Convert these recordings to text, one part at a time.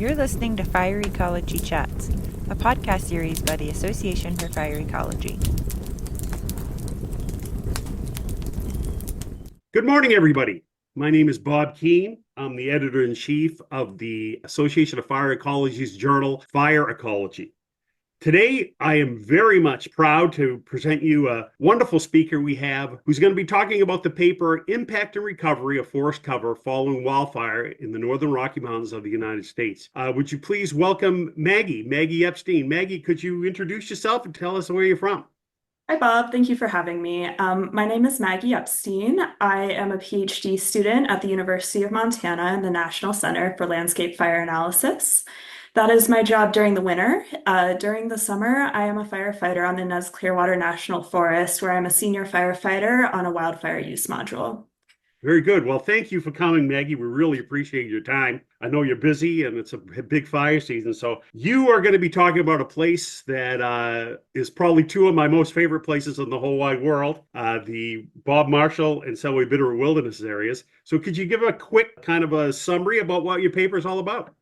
You're listening to Fire Ecology Chats, a podcast series by the Association for Fire Ecology. Good morning, everybody. My name is Bob Keane. I'm the editor-in-chief of the Association of Fire Ecology's journal, Fire Ecology. Today, I am very much proud to present you a wonderful speaker we have who's going to be talking about the paper Impact and Recovery of Forest Cover Following Wildfire in the Northern Rocky Mountains of the United States. Would you please welcome Maggie Epstein. Maggie, could you introduce yourself and tell us where you're from? Hi, Bob. Thank you for having me. My name is Maggie Epstein. I am a PhD student at the University of Montana in the National Center for Landscape Fire Analysis. That is my job during the winter. During the summer, I am a firefighter on the Nez Clearwater National Forest, where I'm a senior firefighter on a wildfire use module. Very good. Well, thank you for coming, Maggie. We really appreciate your time. I know you're busy and it's a big fire season. So you are going to be talking about a place that is probably two of my most favorite places in the whole wide world, the Bob Marshall and Selway Bitterroot Wilderness areas. So could you give a quick kind of a summary about what your paper is all about?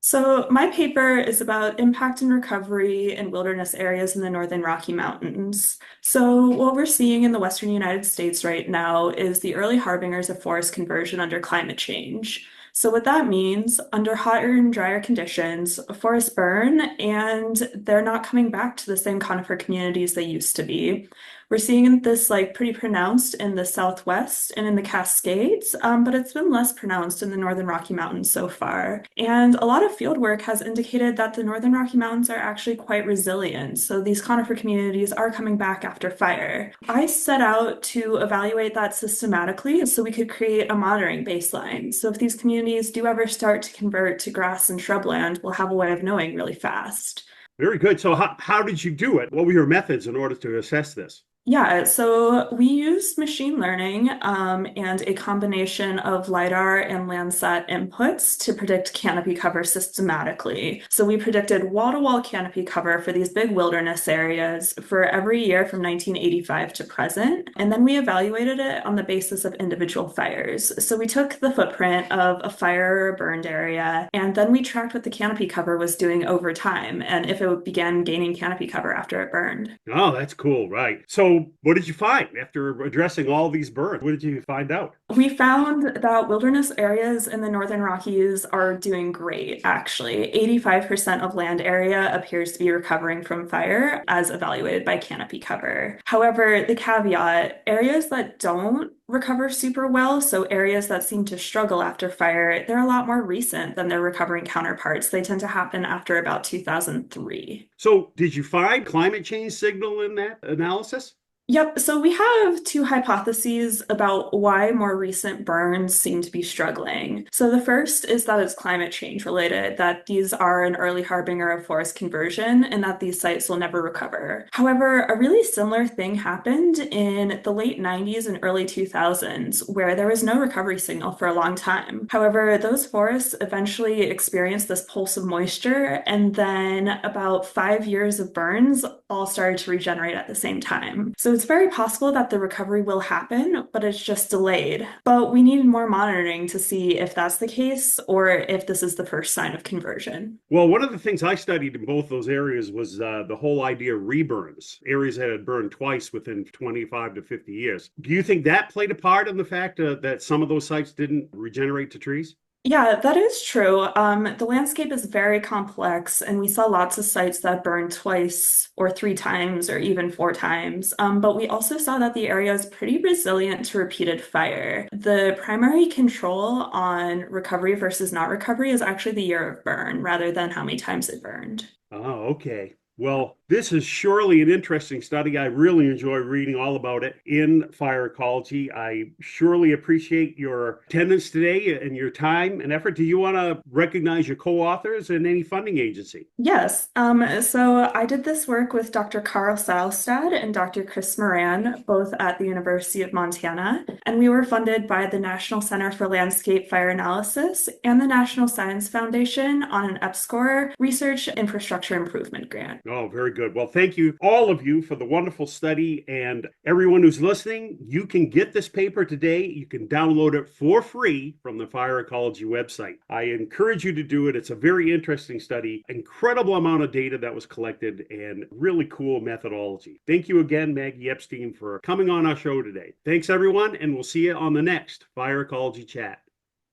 So my paper is about impact and recovery in wilderness areas in the Northern Rocky Mountains. So what we're seeing in the Western United States right now is the early harbingers of forest conversion under climate change. So what that means, under hotter and drier conditions, forests burn and they're not coming back to the same conifer communities they used to be. We're seeing this pretty pronounced in the Southwest and in the Cascades, but it's been less pronounced in the Northern Rocky Mountains so far. And a lot of field work has indicated that the Northern Rocky Mountains are actually quite resilient. So these conifer communities are coming back after fire. I set out to evaluate that systematically so we could create a monitoring baseline. So if these communities do ever start to convert to grass and shrubland, we'll have a way of knowing really fast. Very good. So how did you do it? What were your methods in order to assess this? Yeah, so we used machine learning and a combination of LiDAR and Landsat inputs to predict canopy cover systematically. So we predicted wall-to-wall canopy cover for these big wilderness areas for every year from 1985 to present. And then we evaluated it on the basis of individual fires. So we took the footprint of a fire or a burned area, and then we tracked what the canopy cover was doing over time and if it began gaining canopy cover after it burned. Oh, that's cool. Right. So what did you find after addressing all these burns? What did you find out? We found that wilderness areas in the Northern Rockies are doing great, actually. 85% of land area appears to be recovering from fire as evaluated by canopy cover. However, the caveat, areas that don't recover super well, so areas that seem to struggle after fire, they're a lot more recent than their recovering counterparts. They tend to happen after about 2003. So did you find climate change signal in that analysis? Yep, so we have two hypotheses about why more recent burns seem to be struggling. So the first is that it's climate change related, that these are an early harbinger of forest conversion and that these sites will never recover. However, a really similar thing happened in the late 90s and early 2000s, where there was no recovery signal for a long time. However, those forests eventually experienced this pulse of moisture, and then about 5 years of burns all started to regenerate at the same time. So it's very possible that the recovery will happen, but it's just delayed. But we need more monitoring to see if that's the case or if this is the first sign of conversion. Well, one of the things I studied in both those areas was the whole idea of reburns, areas that had burned twice within 25 to 50 years. Do you think that played a part in the fact that some of those sites didn't regenerate to trees? Yeah, that is true. The landscape is very complex, and we saw lots of sites that burned twice or three times or even four times. But we also saw that the area is pretty resilient to repeated fire. The primary control on recovery versus not recovery is actually the year of burn rather than how many times it burned. Oh, okay. Well, this is surely an interesting study. I really enjoy reading all about it in Fire Ecology. I surely appreciate your attendance today and your time and effort. Do you want to recognize your co-authors and any funding agency? Yes. So I did this work with Dr. Carl Salstad and Dr. Chris Moran, both at the University of Montana, and we were funded by the National Center for Landscape Fire Analysis and the National Science Foundation on an EPSCoR Research Infrastructure Improvement Grant. Oh, very good. good. Well, thank you, all of you, for the wonderful study. And everyone who's listening, you can get this paper today. You can download it for free from the Fire Ecology website. I encourage you to do it. It's a very interesting study, incredible amount of data that was collected, and really cool methodology. Thank you again, Maggie Epstein, for coming on our show today. Thanks, everyone, and we'll see you on the next Fire Ecology Chat.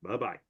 Bye-bye.